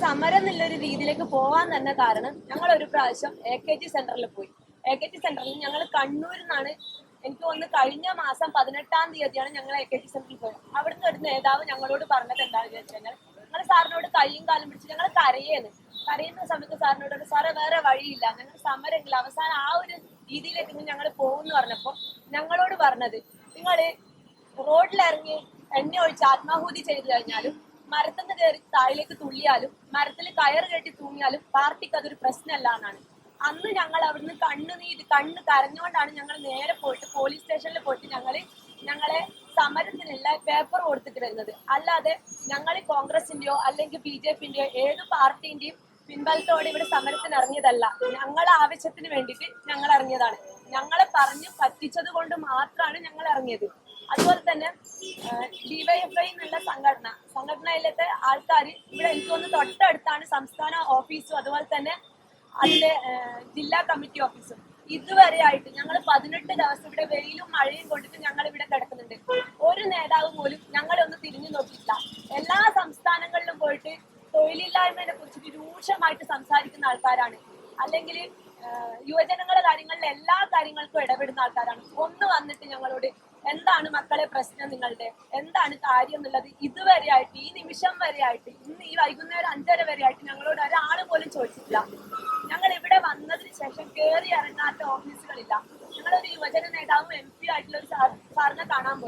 സമരം എന്നുള്ളൊരു രീതിയിലേക്ക് പോവാൻ തന്നെ കാരണം ഞങ്ങൾ ഒരു പ്രാവശ്യം AKG സെന്ററിൽ പോയി. AKG സെന്ററിൽ ഞങ്ങൾ കണ്ണൂരിൽ നിന്നാണ്, എനിക്ക് തോന്നുന്നു കഴിഞ്ഞ മാസം 18-ാം തീയതിയാണ് ഞങ്ങൾ AKG സെന്ററിൽ പോയത്. അവിടുന്ന് ഒരു നേതാവ് ഞങ്ങളോട് പറഞ്ഞത് എന്താണെന്ന് വെച്ച് കഴിഞ്ഞാൽ, ഞങ്ങൾ സാറിനോട് കൈയും കാലും പിടിച്ച് ഞങ്ങൾ കരയുന്ന സമയത്ത് സാറിനോട് സാറേ വേറെ വഴിയില്ല, ഞങ്ങൾ സമരമില്ല, അവസാനം ആ ഒരു രീതിയിലേക്ക് ഞങ്ങൾ പോകുമെന്ന് പറഞ്ഞപ്പോൾ ഞങ്ങളോട് പറഞ്ഞത്, നിങ്ങൾ റോഡിലിറങ്ങി എണ്ണ ഒഴിച്ച് ആത്മാഹൂതി ചെയ്തു കഴിഞ്ഞാലും മരത്തിൽ കയറി താഴിലേക്ക് തുള്ളിയാലും മരത്തിൽ കയറ് കെട്ടി തൂങ്ങിയാലും പാർട്ടിക്ക് അതൊരു പ്രശ്നമല്ല എന്നാണ്. അന്ന് ഞങ്ങൾ അവിടുന്ന് കണ്ണ് കരഞ്ഞുകൊണ്ടാണ് ഞങ്ങൾ നേരെ പോയിട്ട് പോലീസ് സ്റ്റേഷനിൽ പോയിട്ട് ഞങ്ങളെ സമരത്തിനുള്ള പേപ്പർ കൊടുത്തിട്ട് വരുന്നത്. അല്ലാതെ ഞങ്ങൾ കോൺഗ്രസിന്റെയോ അല്ലെങ്കിൽ BJPന്റെയോ ഏത് പാർട്ടിന്റെയും പിൻബലത്തോടെ ഇവിടെ സമരത്തിന് ഇറങ്ങിയതല്ല. ഞങ്ങളെ ആവശ്യത്തിന് വേണ്ടിയിട്ട് ഞങ്ങൾ ഇറങ്ങിയതാണ്. ഞങ്ങളെ പറഞ്ഞു പറ്റിച്ചത് കൊണ്ട് മാത്രമാണ് ഞങ്ങൾ ഇറങ്ങിയത്. അതുപോലെ തന്നെ DYFI എന്നുള്ള സംഘടനയിലത്തെ ആൾക്കാർ ഇവിടെ എനിക്ക് തോന്നുന്നു തൊട്ടടുത്താണ് സംസ്ഥാന ഓഫീസും അതുപോലെ തന്നെ അതിന്റെ ജില്ലാ കമ്മിറ്റി ഓഫീസും. ഇതുവരെ ആയിട്ട് ഞങ്ങൾ 18 ദിവസം ഇവിടെ വെയിലും മഴയും കൊണ്ടിട്ട് ഞങ്ങൾ ഇവിടെ കിടക്കുന്നുണ്ട്. ഒരു നേതാവ് പോലും ഞങ്ങളെ ഒന്ന് തിരിഞ്ഞു നോക്കിയിട്ടില്ല. എല്ലാ സംസ്ഥാനങ്ങളിലും പോയിട്ട് തൊഴിലില്ലായ്മയെ കുറിച്ചിട്ട് രൂക്ഷമായിട്ട് സംസാരിക്കുന്ന ആൾക്കാരാണ്, അല്ലെങ്കിൽ യുവജനങ്ങളുടെ കാര്യങ്ങളിൽ എല്ലാ കാര്യങ്ങൾക്കും ഇടപെടുന്ന ആൾക്കാരാണ്. ഒന്ന് വന്നിട്ട് ഞങ്ങളോട് എന്താണ് മക്കളെ പ്രശ്നം, നിങ്ങളുടെ എന്താണ് കാര്യം എന്നുള്ളത് ഇതുവരെ ആയിട്ട്, ഈ നിമിഷം വരെ ആയിട്ട്, ഇന്ന് ഈ വൈകുന്നേരം 5:30 വരെ ആയിട്ട് ഞങ്ങളോട് ഒരാൾ പോലും ചോദിച്ചിട്ടില്ല. ഞങ്ങൾ ഇവിടെ വന്നതിന് ശേഷം കയറി ഇറങ്ങാത്ത ഓഫീസുകളില്ല. ഞങ്ങളൊരു യുവജന നേതാവും MP ആയിട്ടുള്ള ഒരു സാറിനെ കാണാൻ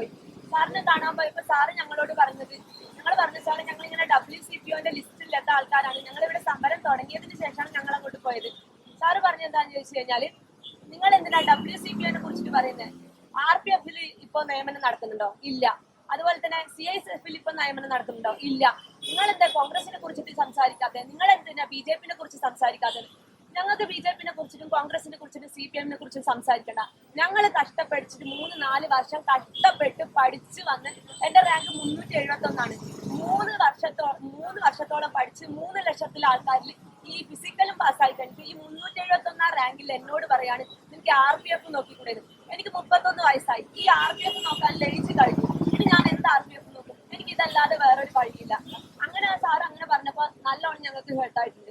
പോയപ്പോൾ സാറ് ഞങ്ങളോട് പറഞ്ഞത്, ഞങ്ങൾ പറഞ്ഞ സാറ് ഞങ്ങൾ ഇങ്ങനെ WCPOന്റെ ലിസ്റ്റിലെത്ത ആൾക്കാരാണ്, ഞങ്ങൾ ഇവിടെ സമരം തുടങ്ങിയതിന് ശേഷമാണ് ഞങ്ങൾ അങ്ങോട്ട് പോയത്. സാറ് പറഞ്ഞ എന്താണെന്ന് ചോദിച്ചു കഴിഞ്ഞാൽ, നിങ്ങൾ എന്തിനാ WCPOനെ കുറിച്ചിട്ട് പറയുന്നത്? RPFൽ ഇപ്പൊ നിയമനം നടക്കുന്നുണ്ടോ? ഇല്ല. അതുപോലെ തന്നെ CISFൽ ഇപ്പൊ നിയമനം നടക്കുന്നുണ്ടോ? ഇല്ല. നിങ്ങൾ എന്താ കോൺഗ്രസിനെ കുറിച്ചിട്ട് സംസാരിക്കാതെ? നിങ്ങൾ എന്തിനാ BJPനെ കുറിച്ച് സംസാരിക്കാതെ? ഞങ്ങൾക്ക് BJPനെ കുറിച്ചിട്ടും കോൺഗ്രസിനെ കുറിച്ചിട്ടും CPMനെ കുറിച്ചും സംസാരിക്കണ്ട. ഞങ്ങൾ കഷ്ടപ്പെടിച്ചിട്ട് 3-4 വർഷം കഷ്ടപ്പെട്ട് പഠിച്ചു വന്ന് എന്റെ റാങ്ക് 371ആണ്. 3 വർഷത്തോളം പഠിച്ച് 3 ലക്ഷത്തിൽ ആൾക്കാരിൽ ഈ ഫിസിക്കലും പാസ്സായി കഴിഞ്ഞിട്ട് ഈ 371 റാങ്കിൽ എന്നോട് പറയാണ് എനിക്ക് RPF നോക്കിക്കൂടെ? എനിക്ക് 31 വയസ്സായി. ഈ RPF നോക്കാൻ ലയിച്ച് കഴിഞ്ഞു. ഇനി ഞാൻ എന്ത് RPF നോക്കും? എനിക്ക് ഇതല്ലാതെ വേറൊരു വഴിയില്ല. അങ്ങനെ സാർ അങ്ങനെ പറഞ്ഞപ്പോ നല്ലോണം ഞങ്ങൾക്ക് ഹേർട്ടായിട്ടുണ്ട്.